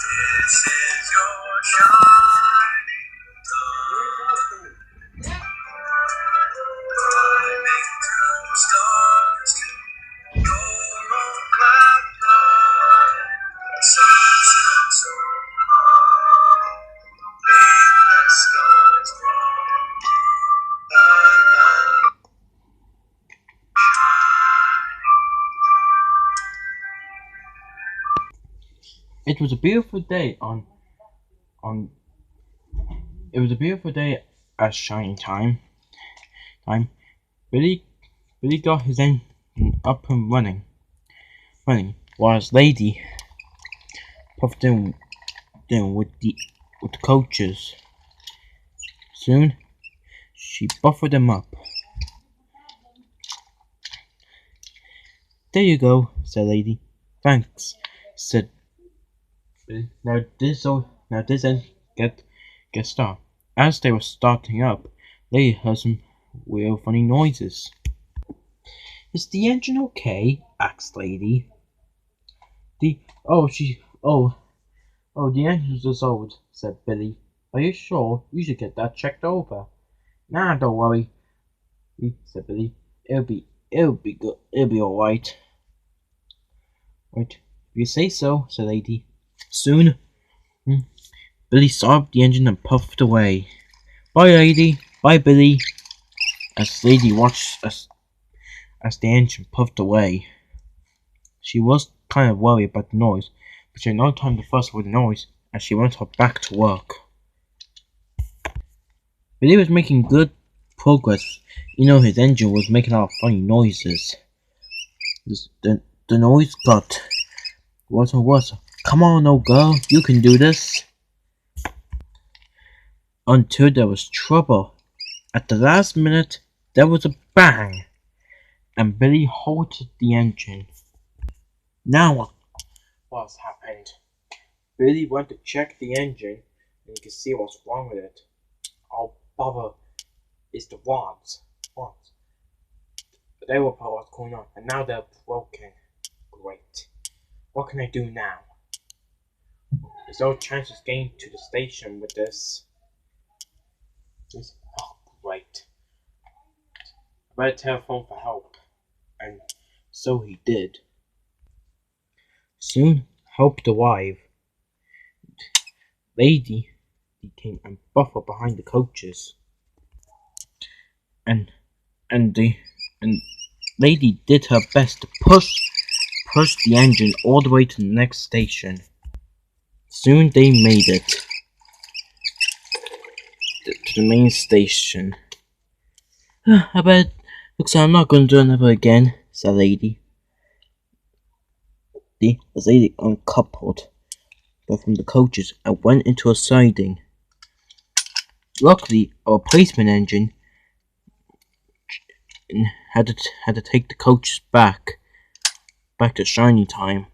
This is your shining star. Climbing through stars to your own cloud nine. Suns come so high in the sky's bright. It was a beautiful day on it was a beautiful day at shining time. Billy got his engine up and running while his lady puffed in with the coaches. Soon she buffered them up. "There you go," said lady. "Thanks," said Billy. Now this end get started." As they were starting up, they heard some real funny noises. "Is the engine okay?" asked lady. The engine's just old," said Billy. "Are you sure? You should get that checked over." "Nah, don't worry," said Billy. It'll be good. It'll be alright." "Right, if you say so," said lady. Soon, Billy started the engine and puffed away. "Bye, lady. Bye, Billy." As lady watched as the engine puffed away, she was kind of worried about the noise, but she had no time to fuss with the noise, as she went back to work. Billy was making good progress. His engine was making a lot of funny noises. The noise got worse and worse. "Come on, old girl, you can do this." Until there was trouble. At the last minute, there was a bang, and Billy halted the engine. Now what's happened? Billy went to check the engine, and he could see what's wrong with it. "Oh, bother, it's the rods. They were part of what's going on, and now they're broken. Great. What can I do now? There's no chance of getting to the station with this. Oh, great. I better telephone for help." And so he did. Soon help arrived. Lady came and buffered behind the coaches, and lady did her best to push the engine all the way to the next station. Soon they made it to the main station. "I bet looks like I'm not going to do another again," said lady. The lady uncoupled from the coaches and went into a siding. Luckily, a replacement engine had to take the coaches back to shiny time.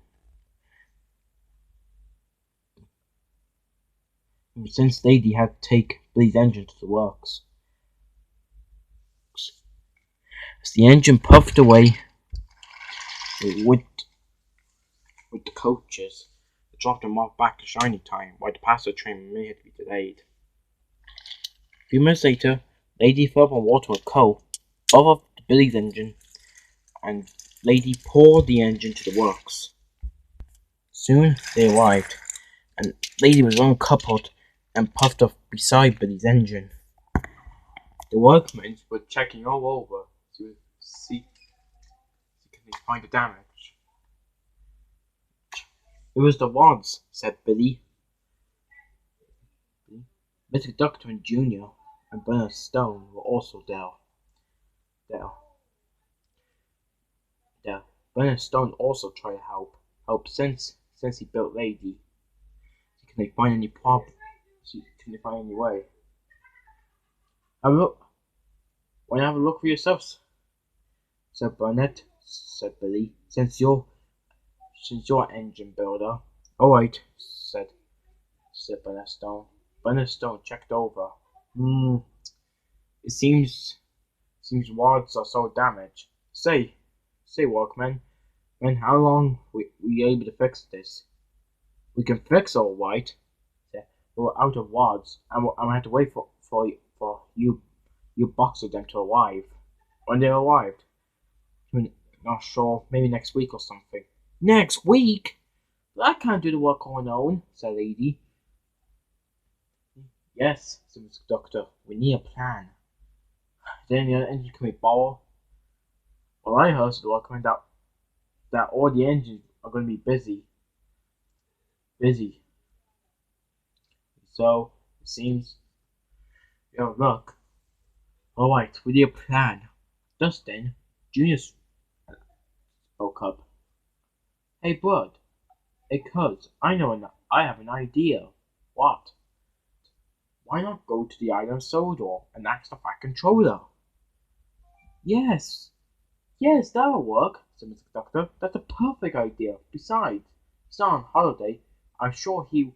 Since lady had to take Billy's engine to the works. As the engine puffed away with the coaches, they dropped them off back to shiny time, while the passenger train may have to be delayed. A few minutes later, lady filled up on water with coal over Billy's engine, and lady poured the engine to the works. Soon they arrived, and lady was uncoupled and puffed off beside Billy's engine. The workmen were checking all over to see can they find the damage. "It was the rods," said Billy. Mr. Duckton Jr. and Bernard Stone were also there. Bernard Stone also tried to help since he built lady. Can they find any problem? Can they find any way? "Have a look. Why not have a look for yourselves?" said Burnett. Said Billy. Since you're engine builder." "Alright," said Bernard Stone. Bernard Stone checked over. It seems rods are so damaged. Say, workman, how long were you able to fix this?" We can fix all right. We're out of wads, and we have to wait for you box of them to arrive. When they arrived, I'm not sure, maybe next week or something. Next week? I can't do the work on my own, said Lady. Yes, said Mr. Doctor, we need a plan. Then the other engine can we borrow? Well, I heard the work coming that all the engines are going to be busy. So, it seems, look. Alright, we need a plan. Just then, Junior spoke up. Hey, Bud. Hey, Cuz, I have an idea. What? Why not go to the island Sodor and ask the Fat Controller? Yes, that'll work, said Mr. Doctor. That's a perfect idea. Besides, he's not on holiday. I'm sure he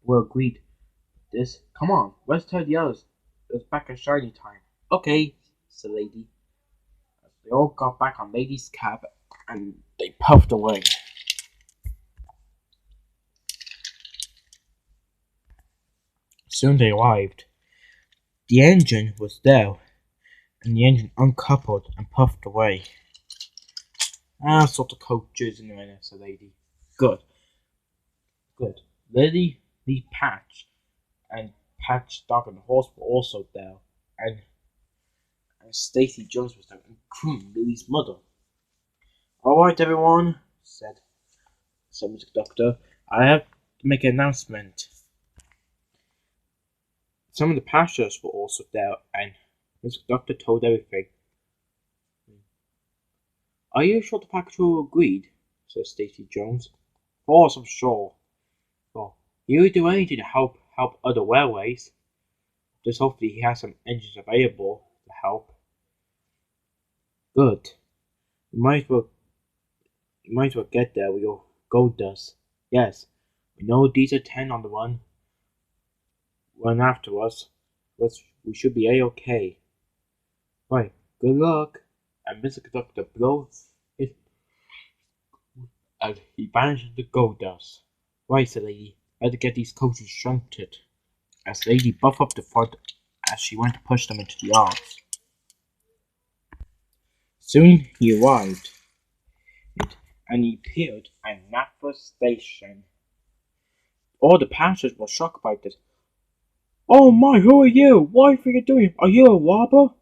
will agree to this. Come on, let's tell the others it's back at shiny time. Okay, said Lady. They all got back on Lady's cab and they puffed away. Soon they arrived. The engine was there, and the engine uncoupled and puffed away. Sort of coaches in the minute, said Lady. Good. Lily, Patch, and Patch, Dog, and the horse were also there, and Stacy Jones was there, including Lily's mother. All right, everyone, said Mr. Doctor. I have to make an announcement. Some of the passengers were also there, and Mr. Doctor told everything. Are you sure the package agreed? Said Stacy Jones. Of course, I'm sure. Well, he would do anything to help other railways. Just hopefully he has some engines available to help. Good. You might as well get there with your gold dust. Yes, we know these are 10 on the run after us, but we should be A-okay. Right, good luck. And Mr. Conductor blows it and he vanishes the gold dust. Right, said Lady, better get these coaches shunted. As Lady buffed up the front as she went to push them into the yards. Soon he arrived, and he appeared at Nappa Station. All the passengers were shocked by this. Oh my, who are you? What are you doing? Are you a robber?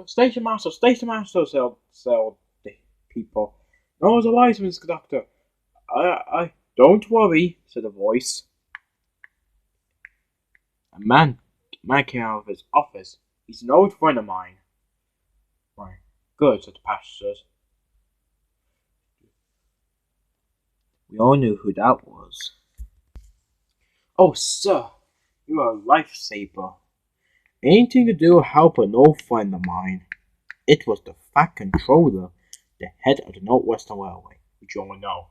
Station master, said the people. No, it's a lie, Mr. Conductor. I don't worry, said a voice. A man came out of his office. He's an old friend of mine. Right, good, said the passengers. We all knew who that was. Oh, sir, you are a lifesaver. Anything to do with help an old friend of mine. It was the Fat Controller, the head of the Northwestern Railway, which you all know.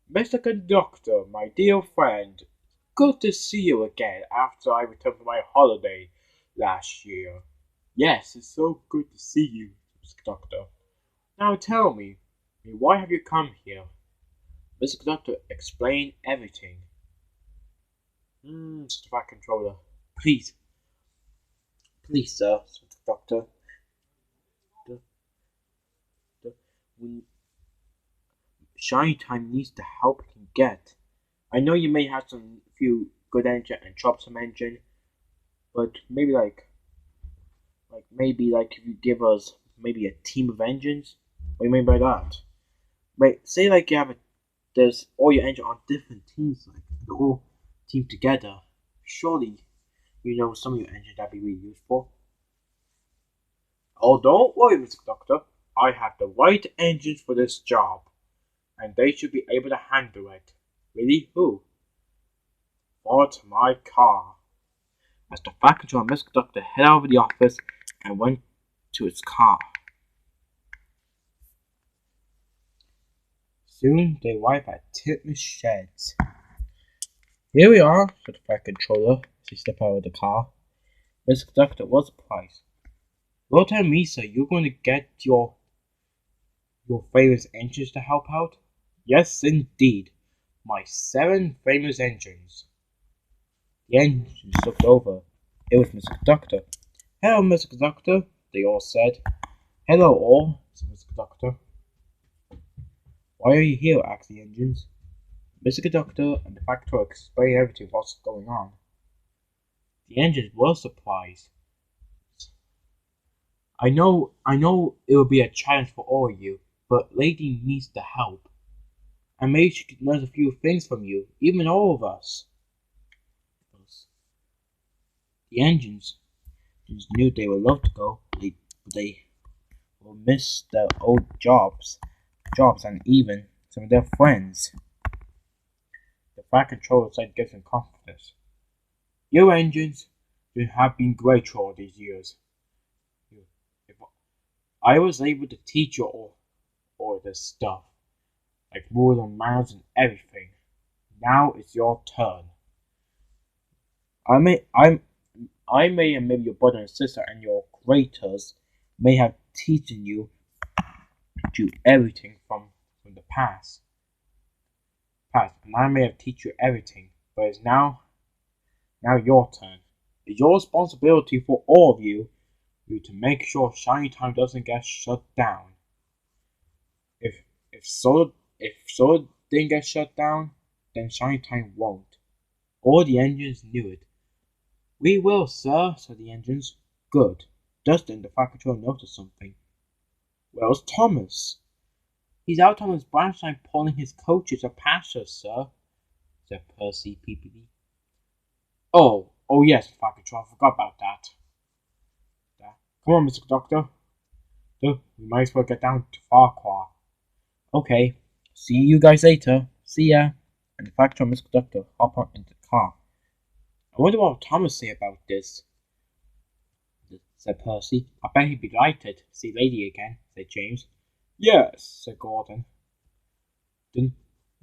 Mr. Conductor, my dear friend, good to see you again after I returned from my holiday last year. Yes, it's so good to see you, Mr. Conductor. Now tell me, why have you come here? Mr. Conductor explained everything. Mr. Fat Controller, please, sir, said the Doctor. Shiny Time needs the help it can get. I know you may have some few good engine and troublesome engine, but maybe if you give us maybe a team of engines. What do you mean by that? Wait, say you have there's all your engine on different teams, the whole team together. Surely you know some of your engines that'd be really useful. Oh, don't worry, Mr. Doctor. I have the right engines for this job, and they should be able to handle it. Really? Who? Forward to my car. As the Fat Controller and Mr. Doctor head out of the office and went to his car. Soon they arrived at Titmus Sheds. Here we are, said the Fat Controller as he stepped out of the car. Mr. Conductor was surprised. Don't tell me, sir, you're going to get your favorite engines to help out? Yes, indeed. My 7 famous engines. The engines looked over. It was Mr. Conductor. Hello, Mr. Conductor, they all said. Hello, all, said Mr. Conductor. Why are you here? Asked the engines. Mr. Conductor and the factor explained everything what's going on. The engines were surprised. I know it will be a challenge for all of you, but Lady needs the help. And maybe she could learn a few things from you, even all of us. The engines knew they would love to go, but they will miss their old jobs, and even some of their friends. The flight controller said gives them confidence. You engines, you have been great for all these years. If I was able to teach you all this stuff, like rules and manners and everything. Now it's your turn. I may and maybe your brother and sister and your creators may have teaching you to everything from the past. And I may have teach you everything, but it's now your turn. It's your responsibility for all of you to make sure Shiny Time doesn't get shut down. If Solar didn't get shut down, then Shiny Time won't. All the engines knew it. We will, sir, said the engines. Good. Just then the flight controller noticed something. Where's Thomas? He's out on his branch line pulling his coaches or pastures, sir, said Percy peepily. Oh yes, flight controller, I forgot about that. Come on, Mr. Doctor. We might as well get down to Farquhar. Okay. See you guys later. See ya. And the flight controller and Mr. Doctor hop on into the car. I wonder what Thomas say about this, said Percy. I bet he'd be delighted. See Lady again, said James. Yes, said Gordon. Then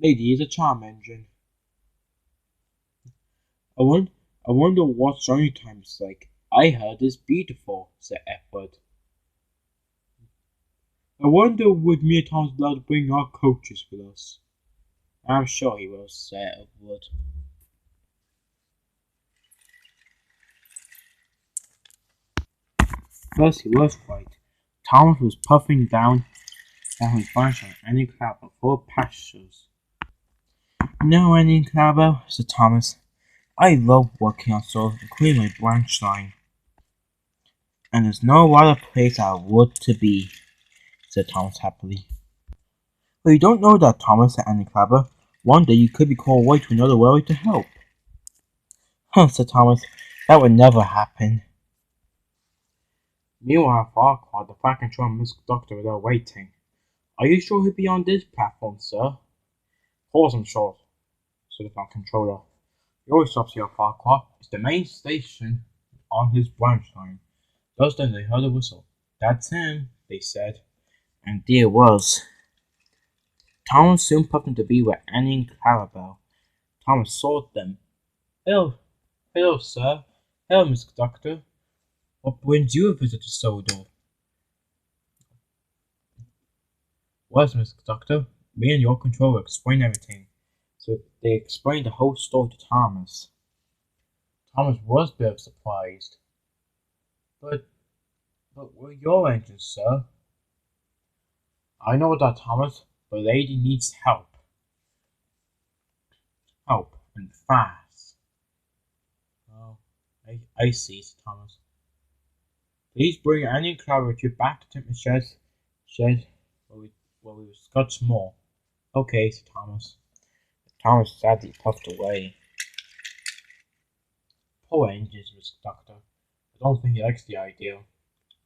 Lady is a charm engine. I wonder what Shiny Time is like. I heard it's beautiful, said Edward. I wonder would me and Thomas be allowed to bring our coaches with us? I'm sure he will, said Edward. First he was right. Thomas was puffing down his branch on any cloud of full pastures. No, any cloud, said Thomas. I love working on soil, including my branch line. And there's no other place I would to be, said Thomas happily. But you don't know that, Thomas, said Annie Clabber. One day you could be called away to another world to help. Huh, said Thomas. That would never happen. Meanwhile, Farquhar, the flight controller and Miss Doctor were waiting. Are you sure he'll be on this platform, sir? Of course I'm sure, said the flight controller. He always stops here, Farquhar. It's the main station on his branch line. Just then they heard a whistle. That's him, they said. And there it was. Thomas soon puffed into be with Annie and Clarabelle. Thomas saw them. Hello, sir. Hello, Mr. Doctor. What brings you a visit to Sodor? Well, Mr. Doctor, me and your controller explained everything. So they explained the whole story to Thomas. Thomas was a bit surprised. But we're your engines, sir. I know that, Thomas, but Lady needs help. Help, and fast. Oh, I see, said Thomas. Please bring Annie and Clarabelle back to Timp's shed where we discuss more. Okay, said Thomas. Thomas sadly puffed away. Poor engines, Mr. Doctor. I don't think he likes the idea.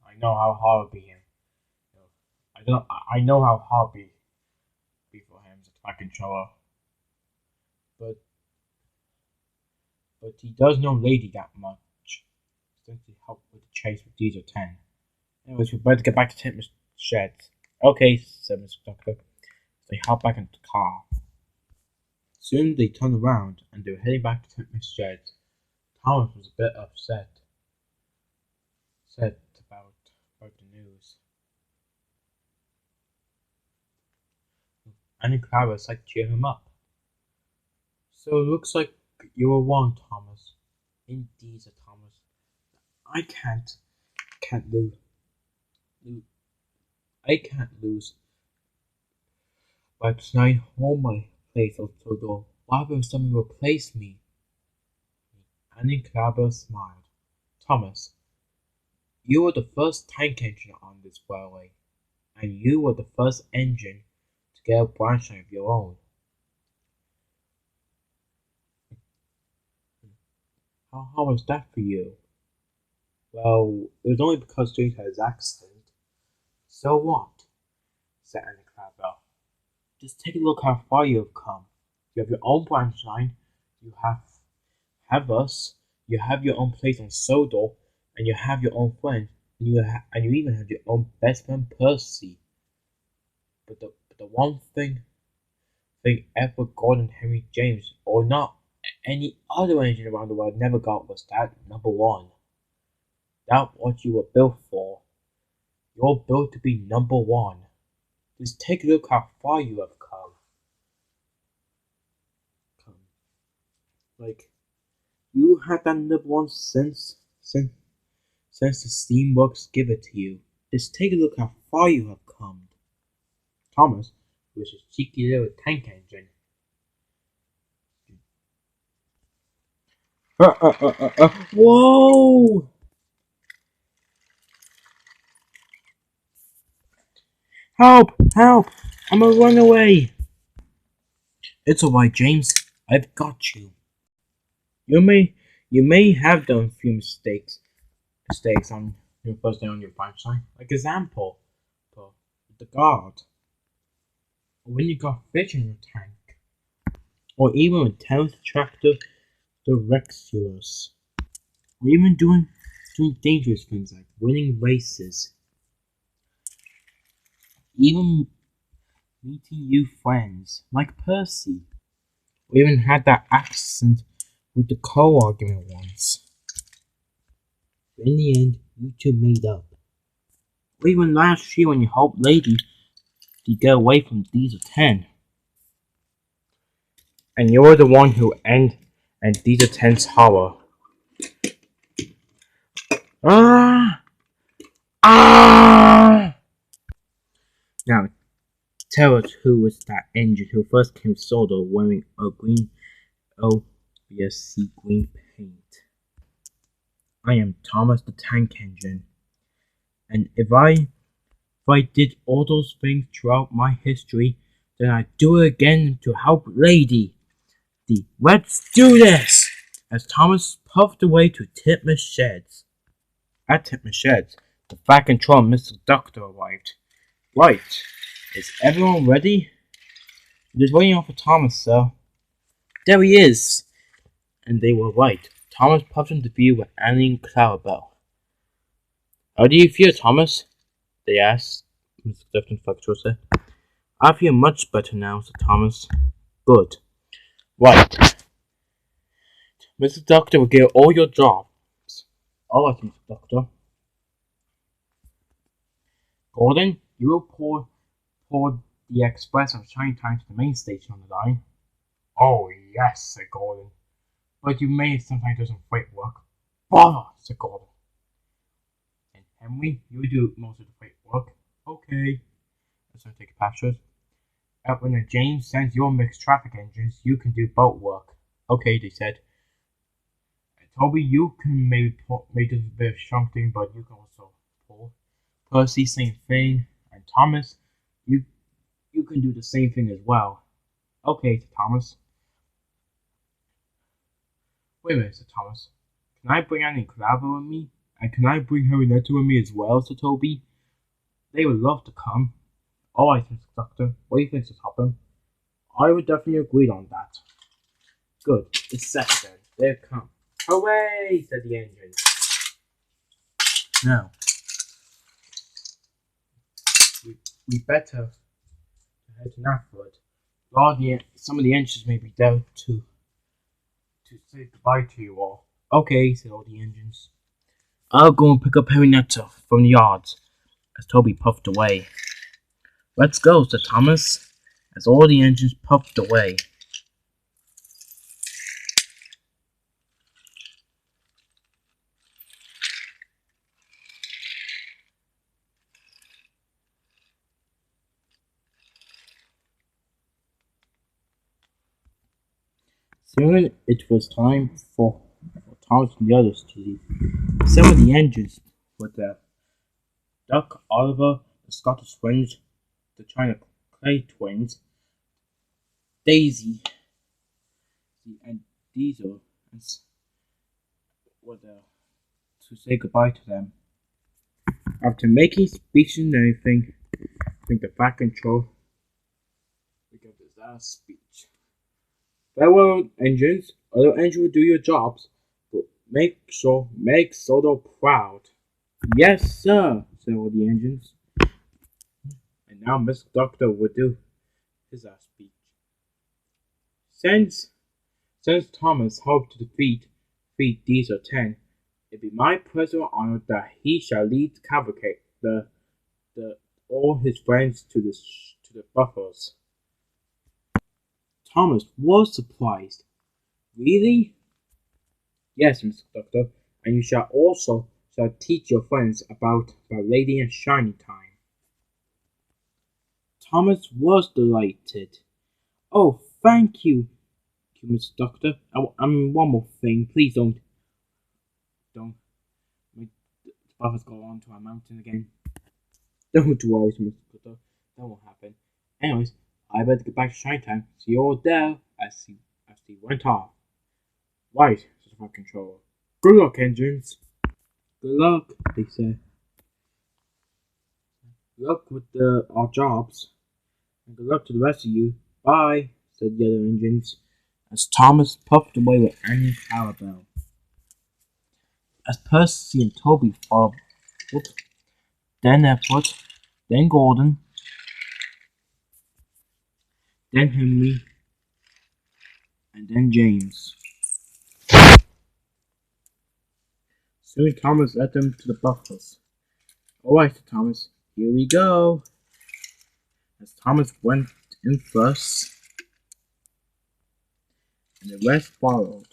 I know how hard it be him. I know how hard it be for him as a flight controller. But he does know Lady that much. Since he helped with the chase with Diesel 10. Anyways, we better get back to Timp's shed. Okay, said Mr. Doctor. They hopped back into the car. Soon they turned around and they were heading back to Timp's shed. Thomas was a bit upset about the news. and Clara tried to cheer him up. So it looks like you were wrong, Thomas. Indeed, said Thomas. I can't lose. I can't lose by tonight hold my place on Todor. Why will someone replace me? Annie Clara smiled. Thomas, you were the first tank engine on this railway, and you were the first engine to get a branch line of your own. How was that for you? Well, it was only because James had his accident. So what? Said Annie Clara. Just take a look how far you have come. You have your own branch line, you have us, you have your own place on Sodor, and you have your own friend, and you even have your own best friend Percy. But the one thing ever Gordon Henry James, or not any other engine around the world never got was that number one. That's what you were built for. You're built to be number one. Just take a look how far you have come. Like, you had that number one since the Steamworks give it to you. Just take a look how far you have come. Thomas, with his cheeky little tank engine. Whoa! Help! Help! I'm a runaway! It's alright, James. I've got you. You may have done a few mistakes on your first day on your branch line. Like example, the guard. Or when you got fish in your tank. Or even when Terence tractor the rescuers. Or even doing dangerous things like winning races. Even meeting new friends like Percy. We even had that accident with the co-argument once. But in the end, you two made up. Or even last year when you helped Lady to get away from Diesel 10. And you're the one who ended Diesel 10's horror. Ah! Ah! Now, tell us who was that engine who first came solo wearing a green OBSC green paint. I am Thomas the Tank Engine. And if I did all those things throughout my history, then I'd do it again to help Lady. Let's do this! As Thomas puffed away to Titmus Sheds. At Titmus Sheds, the Fat Control and Mr. Doctor arrived. Right, is everyone ready? Just waiting on for Thomas, sir. There he is! And they were right. Thomas puffed into view with Annie and Clarabelle. How do you feel, Thomas? They asked. Mr. Clifton Factor said. I feel much better now, said Thomas. Good. Right. Mr. Doctor will get all your jobs. Alright, Mr. Doctor. Gordon, you will pour the express of Shiny Time to the main station on the line. Oh, yes, said Gordon. But you may sometimes do some freight work. Bother, said Gordon. And Henry, you do most of the freight work. Okay. Let's not take passengers. When James sends your mixed traffic engines, you can do boat work. Okay, they said. And Toby, you can maybe do a bit of shunting, but you can also pull. Percy, same thing. And Thomas, you can do the same thing as well. Okay, Thomas. Wait a minute, said Thomas. Can I bring Annie Claver with me? And can I bring Harry Netter with me as well, said Toby? They would love to come. Alright, Mr. Doctor. What do you think, Sir Topham? I would definitely agree on that. Good. It's set then. They've come. Hooray! Said the engine. Now, we better head to Knapford. Some of the engines may be there to say goodbye to you all. Okay, said all the engines. I'll go and pick up Harry Netter from the yards, as Toby puffed away. Let's go, said Thomas. as all the engines puffed away. Soon it was time for Thomas and the others to leave. Some of the engines were there. Duck, Oliver, the Scottish twins, the China Clay twins, Daisy, and Diesel were there to say goodbye to them. After making speeches and everything, I think the back control we gave this last speech. Farewell, engines. Other engines will do your jobs, but make Soto proud. Yes, sir, said all the engines. And now Mr. Doctor will do his last speech. Since Thomas helped to defeat Diesel 10, it be my personal honor that he shall lead all his friends to the buffaloes. Thomas was surprised. Really? Yes, Mr. Doctor, and you shall teach your friends about Lady and Shiny Time. Thomas was delighted. Oh, thank you, Mr. Doctor. One more thing, please don't. The buffers go on to our mountain again. Don't worry, Mr. Doctor. That won't happen. Anyways, I better get back to Shiny Time. See you all there as he went off. Right, said the controller. Good luck, engines. Good luck, they said. Good luck with our jobs. And good luck to the rest of you. Bye, said the other engines, as Thomas puffed away with Annie Clarabelle. As Percy and Toby followed, then Edward, then Gordon, then Henry, and then James. Soon Thomas led them to the buffaloes. Alright, said Thomas, here we go. As Thomas went in first, and the rest followed.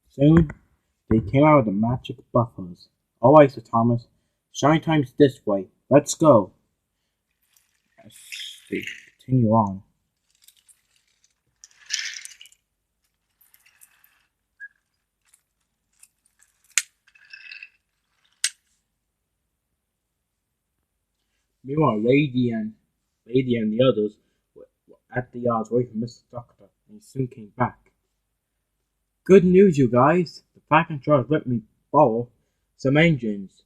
Soon they came out of the magic buffaloes. Alright, said Thomas, Shiny Time's this way. Let's go. As they continue on. Meanwhile, Lady and the others were at the yards waiting for Mr. Doctor, and he soon came back. Good news, you guys! The Pack and Charles let me borrow some engines.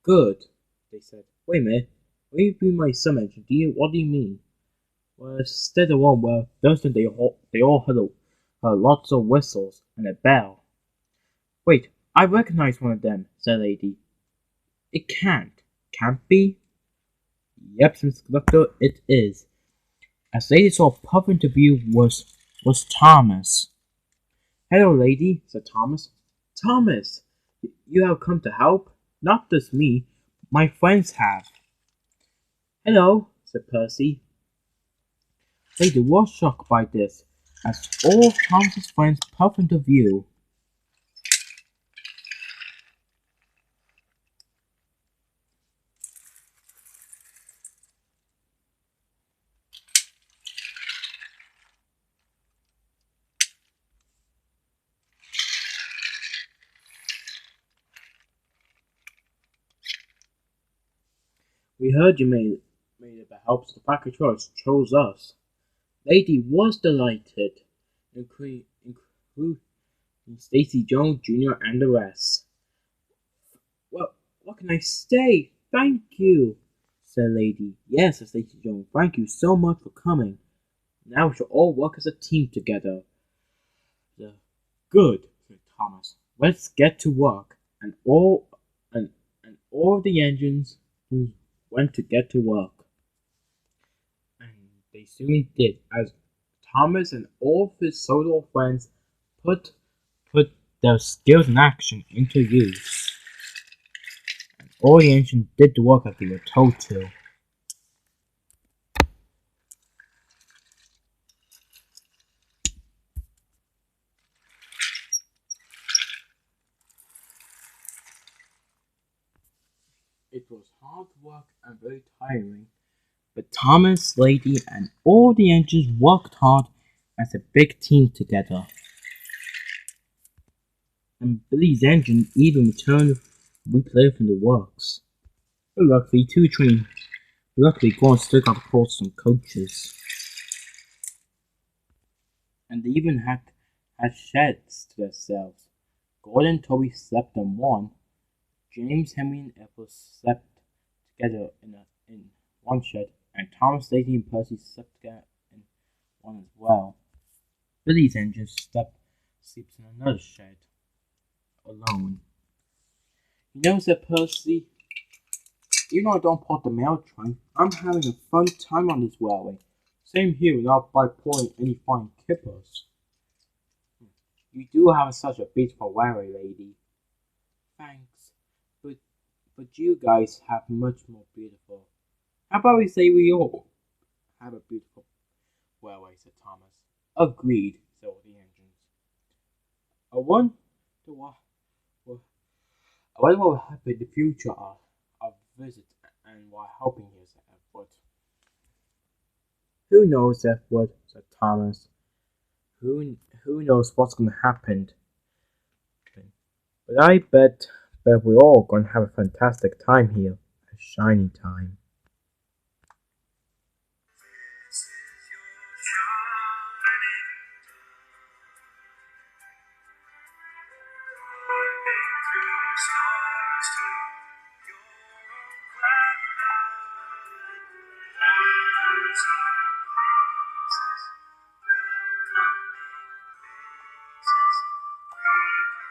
Good, they said. Wait a minute. What do you mean by some engine? What do you mean? Well, instead of one, well, those they all had lots of whistles and a bell. Wait, I recognize one of them, said Lady. It can't be? Yep, Mr. Conductor, it is. As Lady saw pop into view was Thomas. Hello, Lady, said Thomas. Thomas, you have come to help? Not just me, my friends have. Hello, said Percy. Lady was shocked by this, as all of Thomas's friends popped into view. We heard you made it by helps the Pack of Choice chose us. Lady was delighted, including Stacy Jones Jr. and the rest. Well, what can I say? Thank you, said Lady. Yes, said Stacy Jones. Thank you so much for coming. Now we shall all work as a team together. Good, said Thomas. Let's get to work. And all of the engines went to get to work. They soon did, as Thomas and all of his solo friends put their skills and action into use. All the engines did the work that they were told to. It was hard work and very tiring, but Thomas, Lady, and all the engines worked hard as a big team together. And Billy's engine even returned a week later from the works. But luckily Gordon still got to call some coaches. And they even had sheds to themselves. Gordon and Toby slept in one. James, Henry, and Epis slept together in one shed, and Thomas, Lady, and Percy slept together in one as well. Billy's engine sleeps in another shed, alone. You know, said Percy, even though I don't pull the mail train, I'm having a fun time on this railway. Same here without by pulling any fine kippers. You do have such a beautiful railway, lady. Thanks, but you guys have much more beautiful. How about we say we all have a beautiful railway, said Thomas. Agreed, said all the engines. I wonder what will happen in the future of visit and while helping you, said Edward. Who knows, Edward, said Thomas. Who knows what's going to happen? But I bet we're all going to have a fantastic time here. A shiny time. This is your shining guiding through stars to your own glad light. Words are praises, welcoming faces, greet